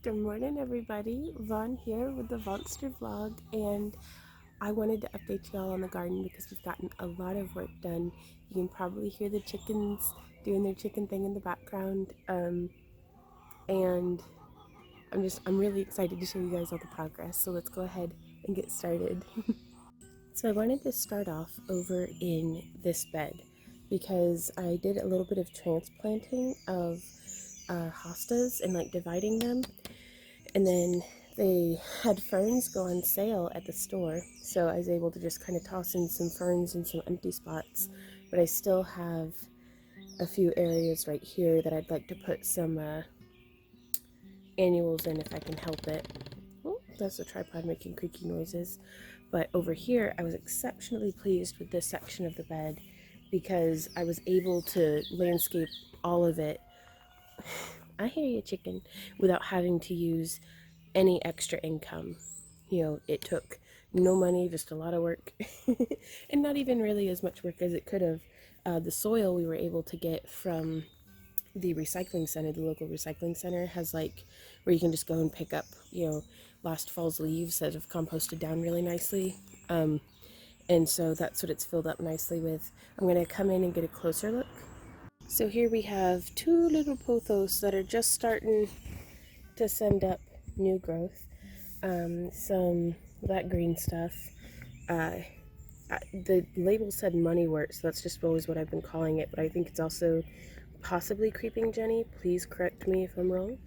Good morning, everybody. Vaughn here with the Vaughnster vlog, and I wanted to update y'all on the garden because we've gotten a lot of work done. You can probably hear the chickens doing their chicken thing in the background, and I'm really excited to show you guys all the progress. So let's go ahead and get started. So I wanted to start off over in this bed because I did a little bit of transplanting of hostas and like dividing them. And then they had ferns go on sale at the store, so I was able to just kind of toss in some ferns and some empty spots. But I still have a few areas right here that I'd like to put some annuals in if I can help it. Oh, that's the tripod making creaky noises. But over here, I was exceptionally pleased with this section of the bed because I was able to landscape all of it. I hear you, chicken, without having to use any extra income. You know, it took no money, just a lot of work, and not even really as much work as it could have. The soil we were able to get from the recycling center, the local recycling center, has like where you can just go and pick up, last fall's leaves that have composted down really nicely. And so that's what it's filled up nicely with. I'm going to come in and get a closer look. So here we have two little pothos that are just starting to send up new growth. Some that green stuff. The label said moneywort, so that's just always what I've been calling it, but I think it's also possibly creeping Jenny. Please correct me if I'm wrong.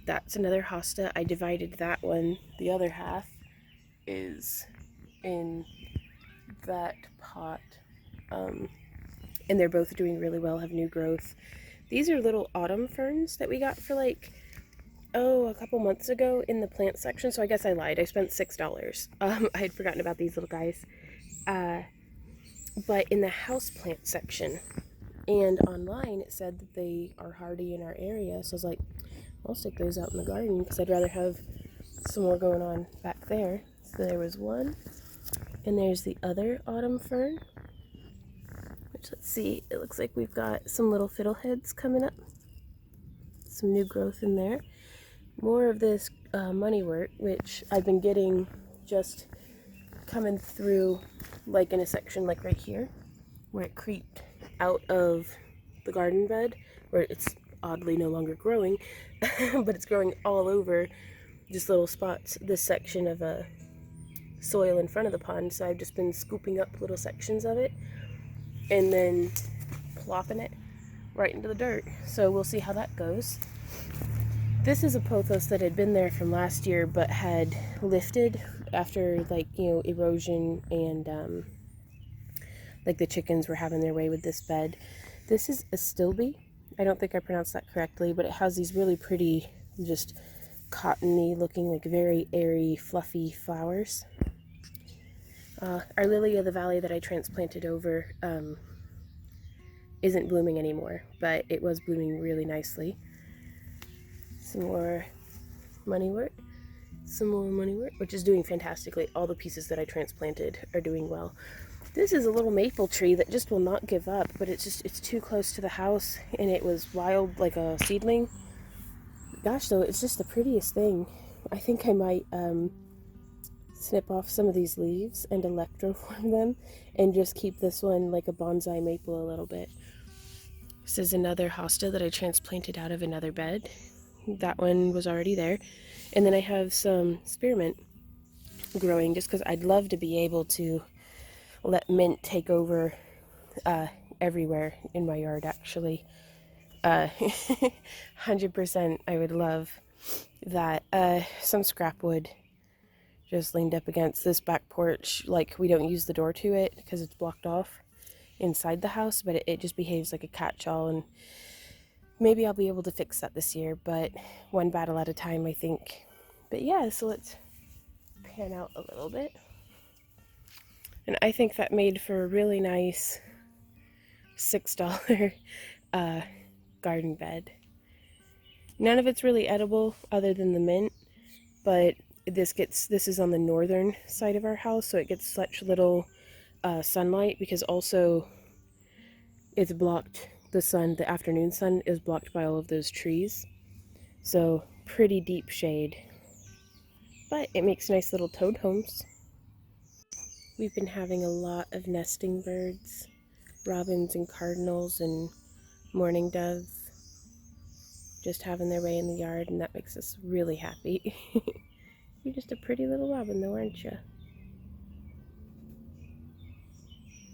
That's another hosta. I divided that one. The other half is in that pot. And they're both doing really well, have new growth. These are little autumn ferns that we got for a couple months ago in the plant section. So I guess I lied. I spent $6. I had forgotten about these little guys. But in the house plant section and online, it said that they are hardy in our area. So I was like, I'll stick those out in the garden because I'd rather have some more going on back there. So there was one. And there's the other autumn fern. Which, let's see, it looks like we've got some little fiddleheads coming up. Some new growth in there. More of this moneywort, which I've been getting just coming through like in a section like right here where it creeped out of the garden bed where it's oddly no longer growing but it's growing all over just little spots, this section of soil in front of the pond. So I've just been scooping up little sections of it and then plopping it right into the dirt. So we'll see how that goes. This is a pothos that had been there from last year but had lifted after erosion and the chickens were having their way with this bed. This is a stilby. I don't think I pronounced that correctly, but it has these really pretty, just cottony looking, like very airy, fluffy flowers. Our lily of the valley that I transplanted over isn't blooming anymore, but it was blooming really nicely. Some more moneywort, which is doing fantastically. All the pieces that I transplanted are doing well. This is a little maple tree that just will not give up, but it's too close to the house, and it was wild like a seedling. Gosh, though, it's just the prettiest thing. I think I might snip off some of these leaves and electroform them and just keep this one like a bonsai maple a little bit. This is another hosta that I transplanted out of another bed. That one was already there. And then I have some spearmint growing just because I'd love to be able to let mint take over everywhere in my yard, actually. 100% I would love that. Some scrap wood just leaned up against this back porch. Like, we don't use the door to it because it's blocked off inside the house, but it just behaves like a catch-all, and maybe I'll be able to fix that this year, but one battle at a time, I think. But yeah, so let's pan out a little bit. And I think that made for a really nice $6 garden bed. None of it's really edible other than the mint, but this is on the northern side of our house, so it gets such little sunlight because also it's blocked. The afternoon sun is blocked by all of those trees. So pretty deep shade, but it makes nice little toad homes. We've been having a lot of nesting birds, robins and cardinals and mourning doves, just having their way in the yard, and that makes us really happy. You're just a pretty little robin though, aren't you?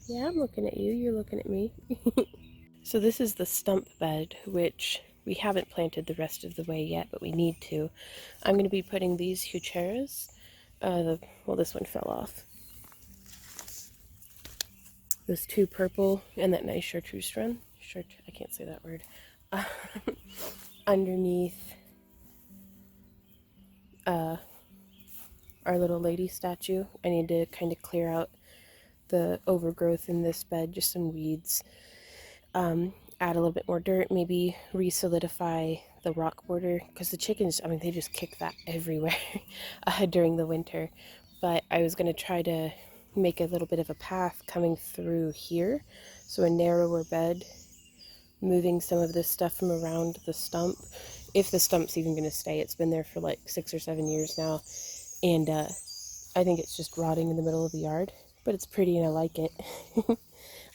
Yeah, I'm looking at you, you're looking at me. So this is the stump bed, which we haven't planted the rest of the way yet, but we need to. I'm going to be putting these Heucheras, well, this one fell off. Those two purple and that nice chartreuse run. I can't say that word. Underneath our little lady statue. I need to kind of clear out the overgrowth in this bed, just some weeds. Add a little bit more dirt, maybe re-solidify the rock border, because the chickens, I mean, they just kick that everywhere during the winter. But I was going to try to make a little bit of a path coming through here, so a narrower bed, moving some of this stuff from around the stump, if the stump's even going to stay. It's been there for like 6 or 7 years now, and I think it's just rotting in the middle of the yard, but it's pretty and I like it.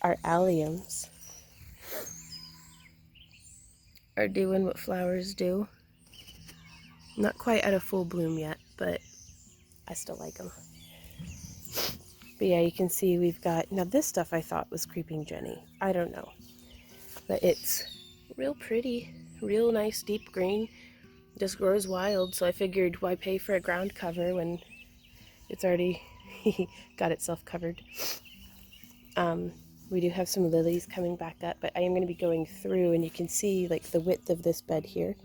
Our alliums are doing what flowers do. Not quite at a full bloom yet, but I still like them. But yeah, you can see we've got, now this stuff I thought was Creeping Jenny. I don't know. But it's real pretty, real nice deep green. Just grows wild, so I figured why pay for a ground cover when it's already got itself covered. We do have some lilies coming back up, but I am going to be going through, and you can see like the width of this bed here.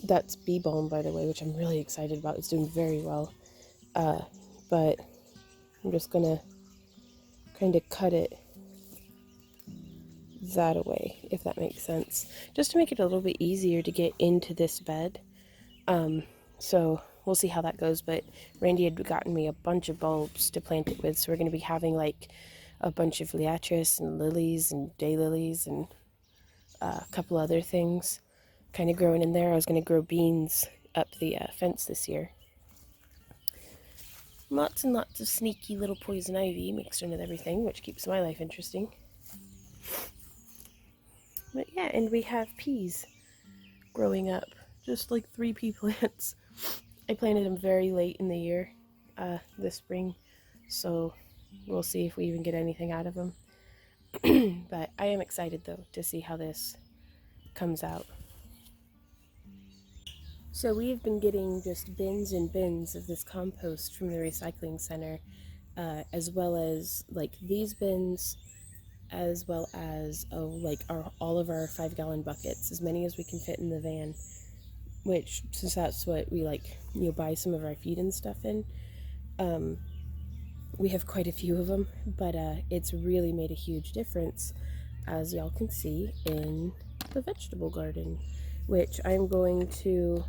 That's bee balm, by the way, which I'm really excited about. It's doing very well. But I'm just going to kind of cut it that away, if that makes sense, just to make it a little bit easier to get into this bed. So we'll see how that goes, but Randy had gotten me a bunch of bulbs to plant it with, so we're going to be having like a bunch of liatris and lilies and daylilies and a couple other things kind of growing in there. I was going to grow beans up the fence this year. Lots and lots of sneaky little poison ivy mixed in with everything, which keeps my life interesting. But yeah, and we have peas growing up, just like 3 pea plants. I planted them very late in the year, this spring, so we'll see if we even get anything out of them. But I am excited though to see how this comes out. So we've been getting just bins and bins of this compost from the recycling center, as well as like these bins, as well as like all of our 5-gallon buckets, as many as we can fit in the van. Which, since that's what we like, buy some of our feed and stuff in, we have quite a few of them, but it's really made a huge difference, as y'all can see, in the vegetable garden, which I'm going to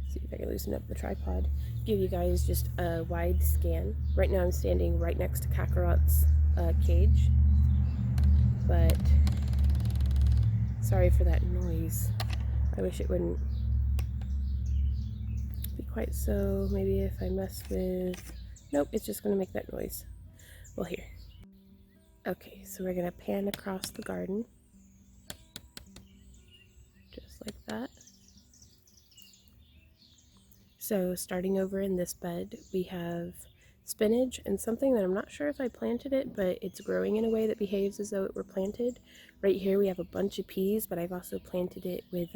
see if I can loosen up the tripod, give you guys just a wide scan. Right now I'm standing right next to Kakarot's cage, but sorry for that noise. I wish it wouldn't be quite so. Maybe if I mess with, nope, it's just going to make that noise. Well, here. Okay, so we're going to pan across the garden, just like that. So starting over in this bed, we have spinach and something that I'm not sure if I planted it, but it's growing in a way that behaves as though it were planted. Right here we have a bunch of peas, but I've also planted it with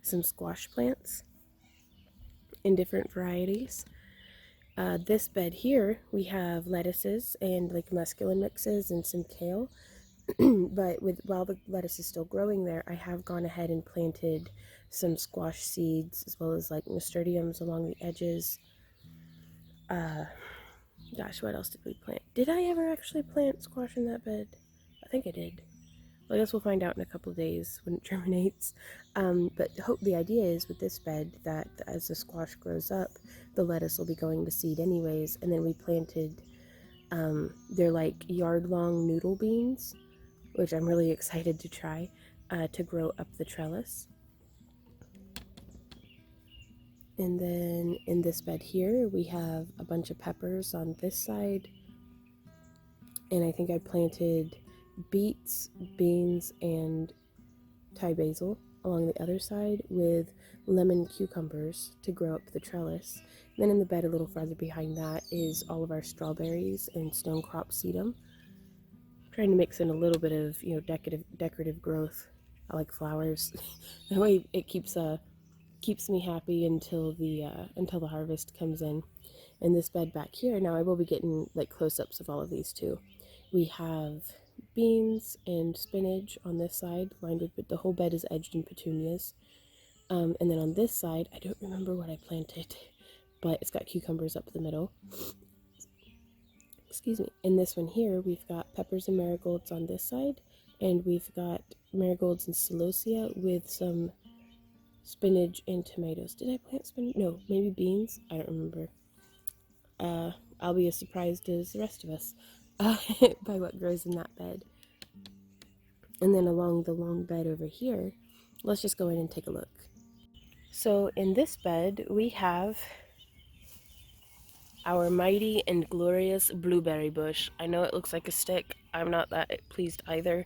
some squash plants in different varieties. This bed here, we have lettuces and like musculin mixes and some kale. But while the lettuce is still growing there, I have gone ahead and planted some squash seeds, as well as like nasturtiums along the edges. Gosh, what else did we plant? Did I ever actually plant squash in that bed? I think I did. Well, I guess we'll find out in a couple of days when it germinates. But the idea is with this bed that as the squash grows up, the lettuce will be going to seed anyways. And then we planted, they're like yard-long noodle beans, which I'm really excited to try, to grow up the trellis. And then in this bed here, we have a bunch of peppers on this side. And I think I planted beets, beans, and Thai basil along the other side with lemon cucumbers to grow up the trellis. And then in the bed a little farther behind that is all of our strawberries and stonecrop sedum. I'm trying to mix in a little bit of, decorative growth. I like flowers. That way it keeps me happy until the harvest comes in. And this bed back here, now I will be getting like close-ups of all of these too. We have beans and spinach on this side, lined with, the whole bed is edged in petunias. And then on this side, I don't remember what I planted, but it's got cucumbers up the middle. Excuse me. In this one here, we've got peppers and marigolds on this side, and we've got marigolds and celosia with some spinach and tomatoes. Did I plant spinach? No, maybe beans. I don't remember. I'll be as surprised as the rest of us by what grows in that bed. And then along the long bed over here, let's just go in and take a look. So in this bed, we have our mighty and glorious blueberry bush. I know it looks like a stick. I'm not that pleased either.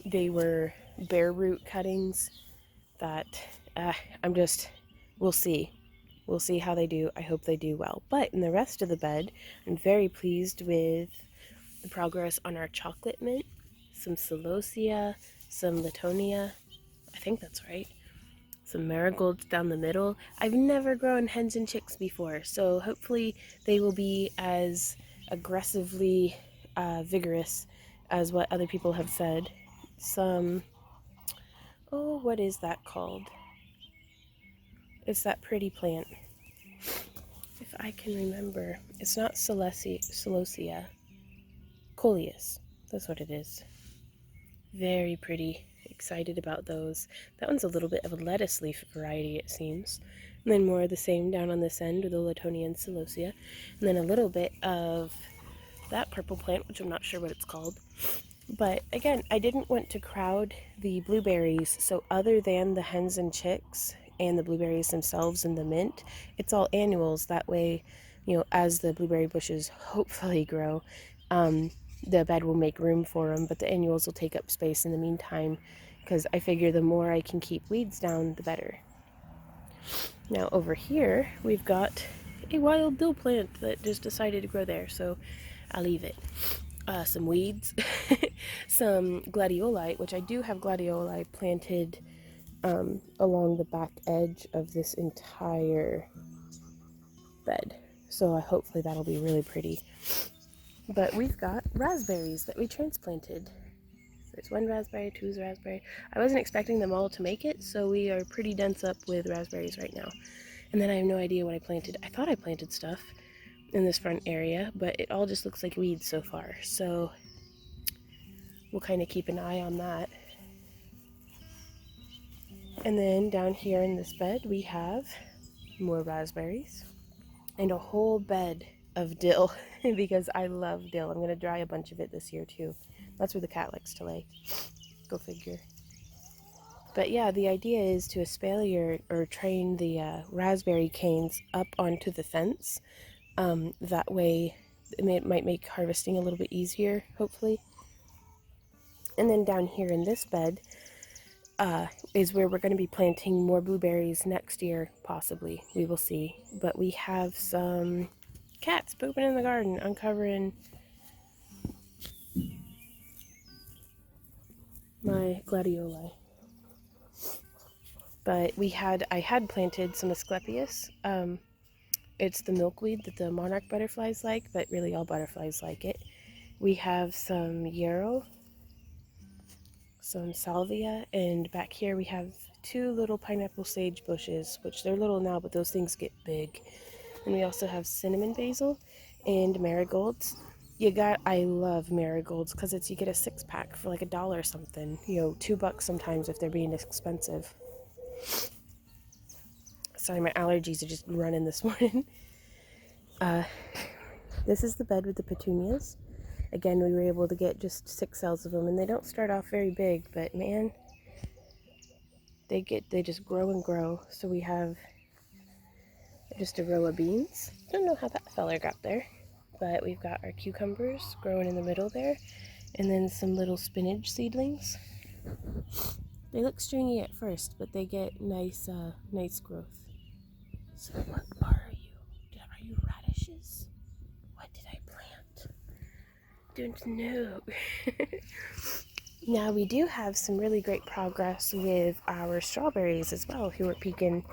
They were bare root cuttings that we'll see. We'll see how they do. I hope they do well. But in the rest of the bed, I'm very pleased with the progress on our chocolate mint, some celosia, some latonia, I think that's right, some marigolds down the middle. I've never grown hens and chicks before, so hopefully they will be as aggressively vigorous as what other people have said. Some, what is that called? It's that pretty plant. If I can remember, it's not celosia, coleus. That's what it is. Very pretty. Excited about those. That one's a little bit of a lettuce leaf variety, it seems. And then more of the same down on this end with the latonia and celosia. And then a little bit of that purple plant, which I'm not sure what it's called. But again, I didn't want to crowd the blueberries, so other than the hens and chicks and the blueberries themselves and the mint, it's all annuals. That way, as the blueberry bushes hopefully grow, the bed will make room for them, but the annuals will take up space in the meantime, because I figure the more I can keep weeds down, the better. Now over here, we've got a wild dill plant that just decided to grow there, so I'll leave it. Some weeds, some gladioli, which I do have gladioli planted along the back edge of this entire bed. So hopefully that'll be really pretty. But we've got raspberries that we transplanted. There's one raspberry, two's raspberry. I wasn't expecting them all to make it, so we are pretty dense up with raspberries right now. And then I have no idea what I planted. I thought I planted stuff in this front area, but it all just looks like weeds so far. So we'll kind of keep an eye on that. And then down here in this bed, we have more raspberries and a whole bed of dill because I love dill. I'm going to dry a bunch of it this year too. That's where the cat likes to lay. Go figure. But yeah, the idea is to espalier or train the raspberry canes up onto the fence. That way it might make harvesting a little bit easier, hopefully. And then down here in this bed is where we're going to be planting more blueberries next year, possibly. We will see. But we have some cats pooping in the garden, uncovering my gladioli. But I had planted some Asclepias. It's the milkweed that the monarch butterflies like, but really all butterflies like it. We have some yarrow, some salvia, and back here we have two little pineapple sage bushes, which they're little now, but those things get big. And we also have cinnamon basil and marigolds. I love marigolds because you get a 6-pack for like $1 or something. $2 sometimes if they're being expensive. Sorry, my allergies are just running this morning. This is the bed with the petunias. Again, we were able to get just 6 cells of them, and they don't start off very big, but man, they just grow and grow. So we have just a row of beans. Don't know how that feller got there, but we've got our cucumbers growing in the middle there, and then some little spinach seedlings. They look stringy at first, but they get nice growth. So what are you? Are you radishes? What did I plant? Don't know. Now we do have some really great progress with our strawberries as well, who are peeking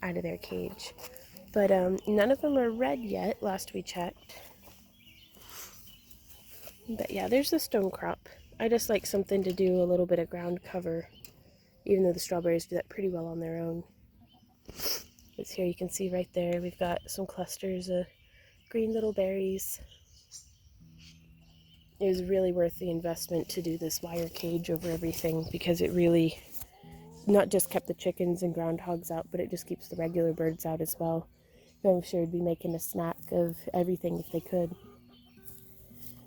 out of their cage. But none of them are red yet, last we checked. But yeah, there's the stone crop. I just like something to do a little bit of ground cover, even though the strawberries do that pretty well on their own. As here you can see right there, we've got some clusters of green little berries. It was really worth the investment to do this wire cage over everything, because it really not just kept the chickens and groundhogs out, but it just keeps the regular birds out as well. I'm sure it'd be making a snack of everything if they could.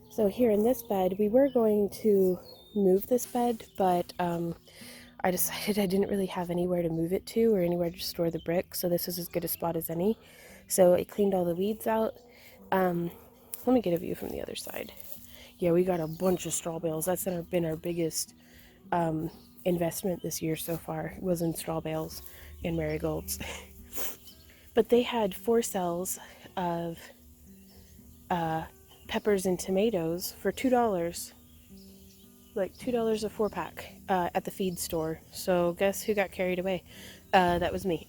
So here in this bed, we were going to move this bed, but I decided I didn't really have anywhere to move it to or anywhere to store the bricks, so this is as good a spot as any. So I cleaned all the weeds out. Let me get a view from the other side. Yeah, we got a bunch of straw bales. That's been our biggest investment this year so far, was in straw bales and marigolds. But they had 4 cells of peppers and tomatoes for $2, like $2 a 4-pack at the feed store. So guess who got carried away? That was me.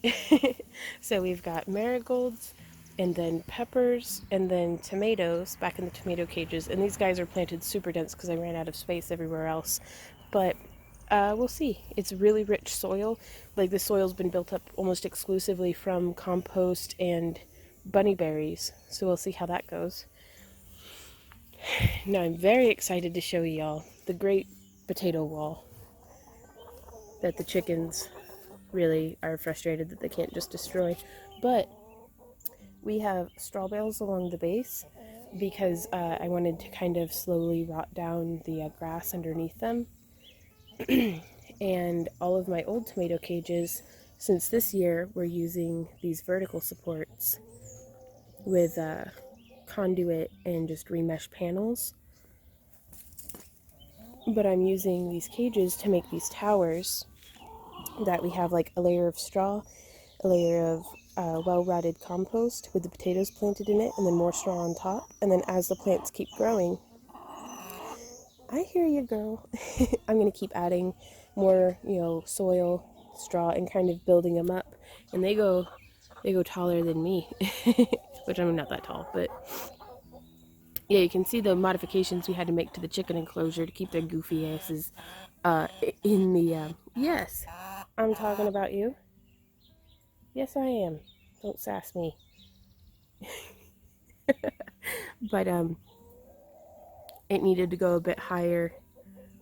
So we've got marigolds, and then peppers, and then tomatoes back in the tomato cages. And these guys are planted super dense because I ran out of space everywhere else. But we'll see. It's really rich soil. Like, the soil's been built up almost exclusively from compost and bunny berries. So we'll see how that goes. Now I'm very excited to show y'all the great potato wall that the chickens really are frustrated that they can't just destroy. But we have straw bales along the base because I wanted to kind of slowly rot down the grass underneath them. And all of my old tomato cages, since this year, we're using these vertical supports with conduit and just remesh panels. But I'm using these cages to make these towers that we have like a layer of straw, a layer of well-rotted compost with the potatoes planted in it, and then more straw on top. And then as the plants keep growing, I hear you, girl. I'm going to keep adding more, soil, straw, and kind of building them up. And they go taller than me, which I'm not that tall, but yeah, you can see the modifications we had to make to the chicken enclosure to keep their goofy asses in the, yes, I'm talking about you. Yes, I am. Don't sass me. But, it needed to go a bit higher,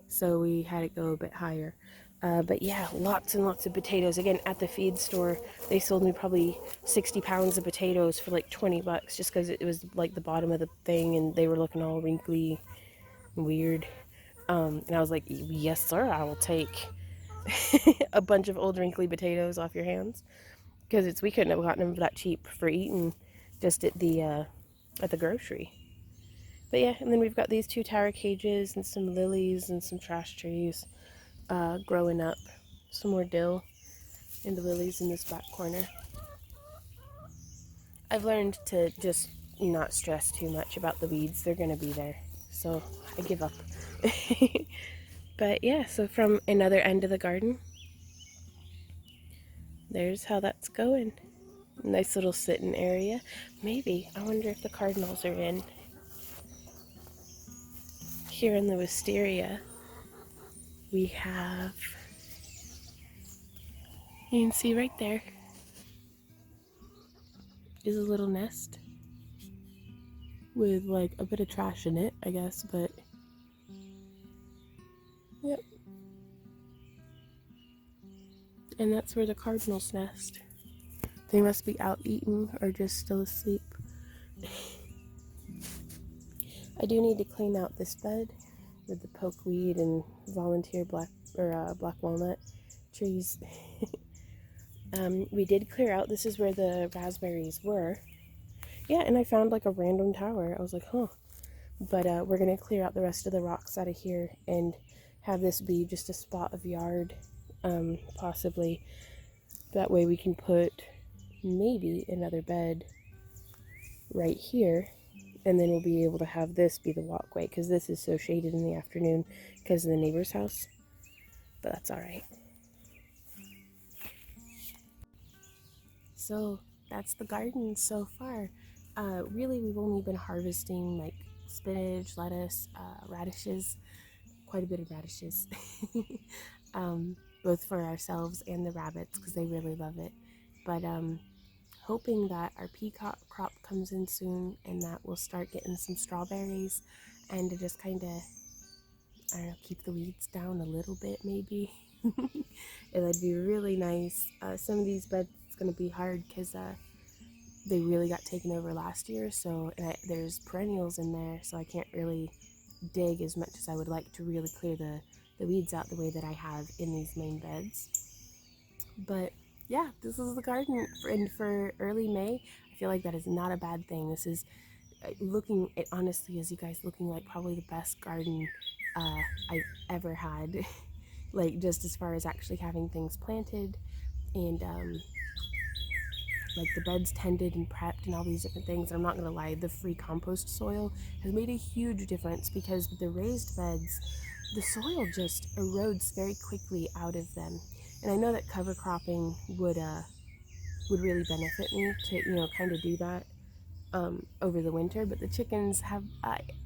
so we had it go a bit higher. But yeah, lots and lots of potatoes. Again, at the feed store, they sold me probably 60 pounds of potatoes for like $20, just because it was like the bottom of the thing and they were looking all wrinkly and weird. And I was like, yes, sir, I will take a bunch of old wrinkly potatoes off your hands, because we couldn't have gotten them that cheap for eating just at the grocery. But yeah, and then we've got these 2 tower cages and some lilies and some trash trees growing up. Some more dill and the lilies in this back corner. I've learned to just not stress too much about the weeds. They're going to be there. So I give up. But yeah, so from another end of the garden, there's how that's going. Nice little sitting area. Maybe, I wonder if the cardinals are in. Here in the wisteria, we have, you can see right there, is a little nest with like a bit of trash in it, I guess, but yep. And that's where the cardinals nest. They must be out eating or just still asleep. I do need to clean out this bed with the pokeweed and volunteer black walnut trees. We did clear out. This is where the raspberries were. Yeah, and I found like a random tower. I was like, huh. But we're going to clear out the rest of the rocks out of here and have this be just a spot of yard, possibly. That way we can put maybe another bed right here, and then we'll be able to have this be the walkway, because this is so shaded in the afternoon because of the neighbor's house. But that's all right. So that's the garden so far. Really, we've only been harvesting like spinach, lettuce, radishes, quite a bit of radishes, both for ourselves and the rabbits because they really love it. But hoping that our peacock crop comes in soon and that we'll start getting some strawberries and to just kind of, I don't know, keep the weeds down a little bit maybe. It would be really nice. Some of these beds it's going to be hard because they really got taken over last year, so there's perennials in there, so I can't really dig as much as I would like to really clear the weeds out the way that I have in these main beds. But yeah, this is the garden, and for early May, I feel like that is not a bad thing. This is looking, it honestly is, you guys, looking like probably the best garden I've ever had. Like, just as far as actually having things planted and like the beds tended and prepped and all these different things. And I'm not gonna lie, the free compost soil has made a huge difference, because with the raised beds, the soil just erodes very quickly out of them. And I know that cover cropping would really benefit me to, you know, kind of do that over the winter. But the chickens have,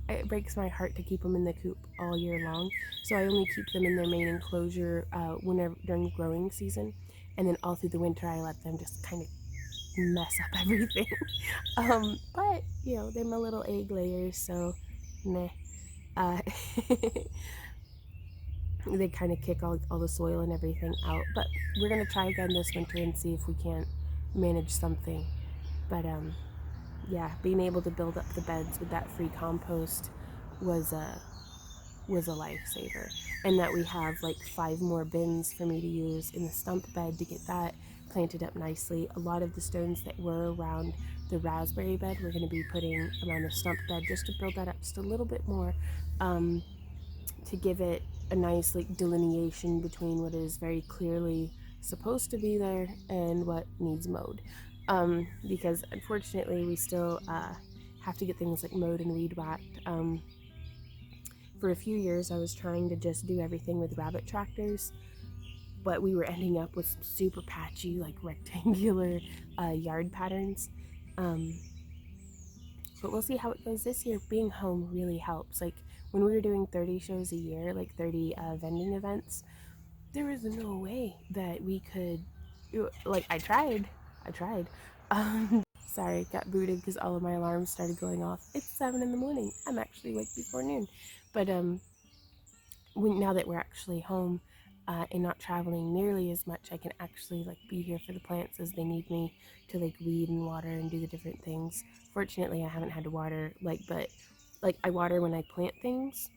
it breaks my heart to keep them in the coop all year long. So I only keep them in their main enclosure whenever during growing season, and then all through the winter I let them just kind of mess up everything. But you know, they're my little egg layers, so meh. Uh, they kind of kick all the soil and everything out. But we're gonna try again this winter and see if we can't manage something. But yeah, being able to build up the beds with that free compost was a lifesaver. And that we have like 5 more bins for me to use in the stump bed to get that planted up nicely. A lot of the stones that were around the raspberry bed we're going to be putting around the stump bed just to build that up just a little bit more, to give it a nice like delineation between what is very clearly supposed to be there and what needs mowed, because unfortunately we still have to get things like mowed and weed whacked. For a few years I was trying to just do everything with rabbit tractors, but we were ending up with some super patchy, like rectangular yard patterns. But we'll see how it goes this year. Being home really helps. Like when we were doing 30 shows a year, like 30 vending events, there was no way that we could, like I tried. Sorry, got booted because all of my alarms started going off. It's 7 in the morning. I'm actually awake before noon. But now that we're actually home and not traveling nearly as much, I can actually like be here for the plants as they need me to like weed and water and do the different things. Fortunately, I haven't had to water but I water when I plant things,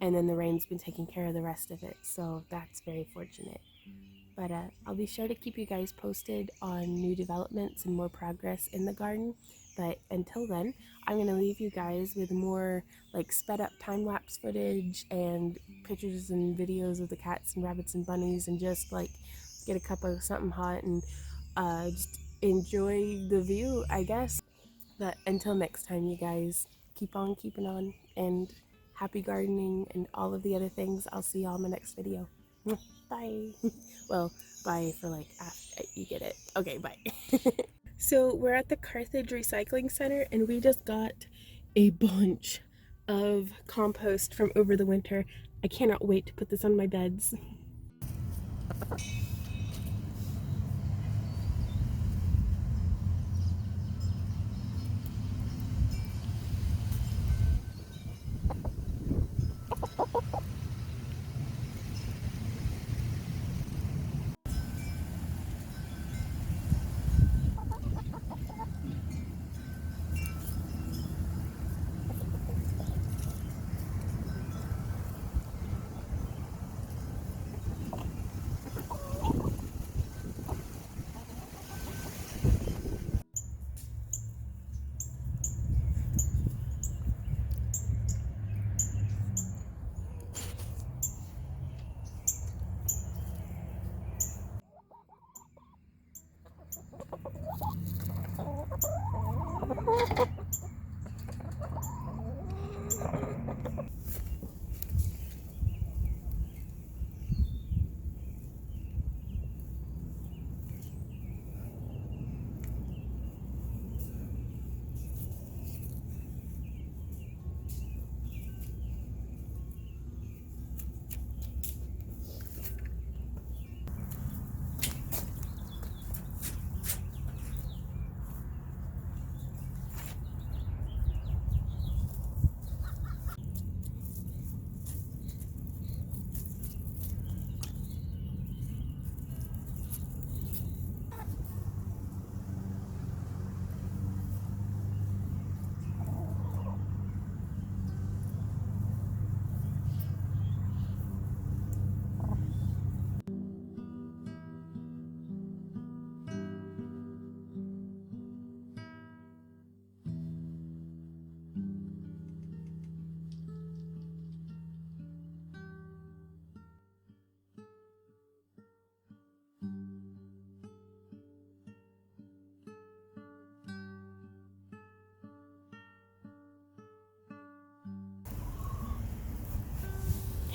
and then the rain's been taking care of the rest of it, so that's very fortunate. But I'll be sure to keep you guys posted on new developments and more progress in the garden. But until then, I'm going to leave you guys with more like sped up time-lapse footage and pictures and videos of the cats and rabbits and bunnies, and just like get a cup of something hot and just enjoy the view, I guess. But until next time, you guys, keep on keeping on, and happy gardening and all of the other things. I'll see y'all in my next video. Bye. Well, bye for like, you get it. Okay, bye. So we're at the Carthage Recycling Center, and we just got a bunch of compost from over the winter. I cannot wait to put this on my beds.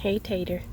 Hey, Tater.